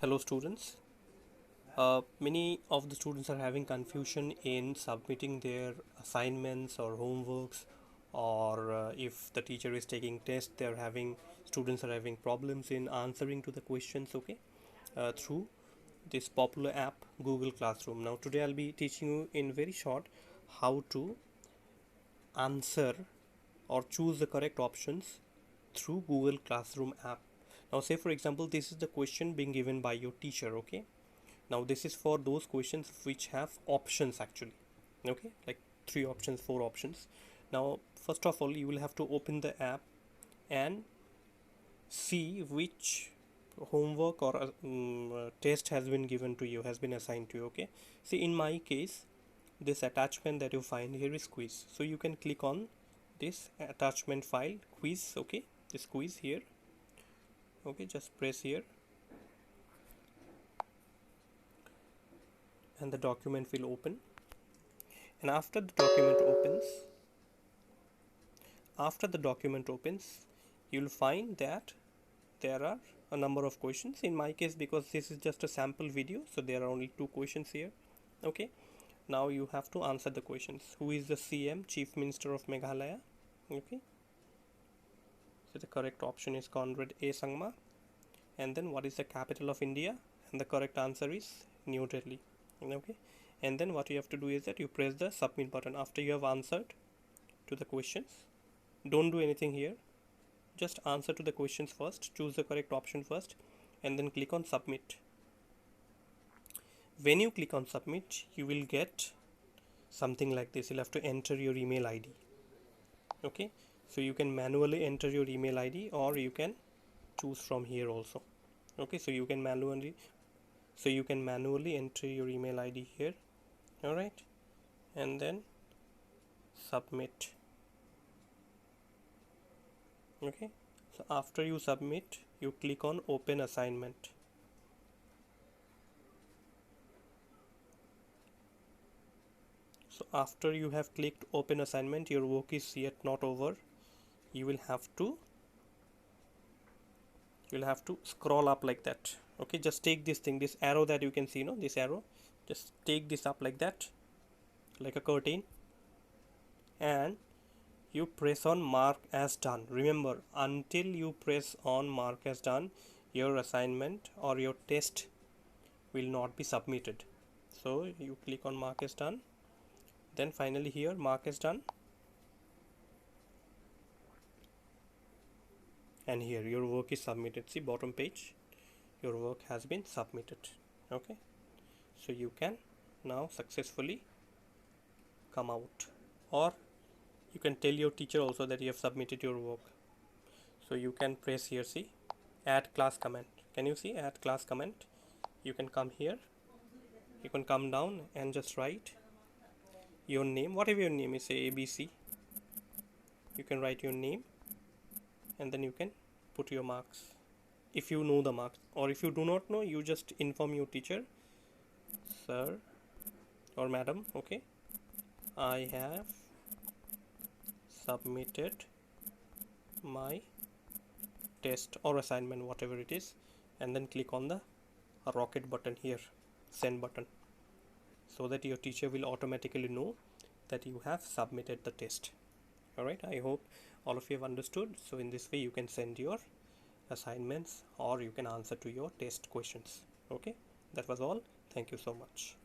Hello students. Many of the students are having confusion in submitting their assignments or homeworks, or if the teacher is taking tests, students are having problems in answering to the questions. Okay, through this popular app Google Classroom. Now today I'll be teaching you in very short how to answer or choose the correct options through Google Classroom app. Now say for example this is the question being given by your teacher. Okay, now this is for those questions which have options actually. Okay, like three options, four options. Now first of all you will have to open the app and see which homework or test has been given to you, has been assigned to you. Okay, see in my case this attachment that you find here is quiz, so you can click on this attachment file quiz. Okay, this quiz here. Okay, just press here and the document will open. And after the document opens, you'll find that there are a number of questions. In my case, because this is just a sample video, so there are only two questions here. Okay, now you have to answer the questions. Who is the CM, Chief Minister of Meghalaya? Okay, so the correct option is Conrad A. Sangma. And then what is the capital of India? And the correct answer is New Delhi. Okay, and then what you have to do is that you press the submit button after you have answered to the questions. Don't do anything here, just answer to the questions first, choose the correct option first, and then click on submit. When you click on submit, you will get something like this. You'll have to enter your email ID. Okay, so you can manually enter your email ID or you can choose from here also. Okay, so you can manually enter your email ID here. All right, and then submit. Okay, so after you submit, you click on open assignment. So after you have clicked open assignment, your work is yet not over. You will have to scroll up like that. Okay, just take this thing, this arrow that you can see, this arrow, just take this up like that, like a curtain, and you press on mark as done. Remember, until you press on mark as done, your assignment or your test will not be submitted. So you click on mark as done, then finally here mark as done, and here your work is submitted. See bottom page, your work has been submitted. Okay, so you can now successfully come out, or you can tell your teacher also that you have submitted your work. So you can press here, see add class comment. Can you see add class comment? You can come here, you can come down and just write your name, whatever your name is, say ABC. You can write your name and then you can put your marks if you know the marks, or if you do not know, you just inform your teacher, sir or madam, okay, I have submitted my test or assignment, whatever it is, and then click on the rocket button here, send button, so that your teacher will automatically know that you have submitted the test. All right, I hope all of you have understood. So in this way you can send your assignments or you can answer to your test questions. Okay, that was all. Thank you so much.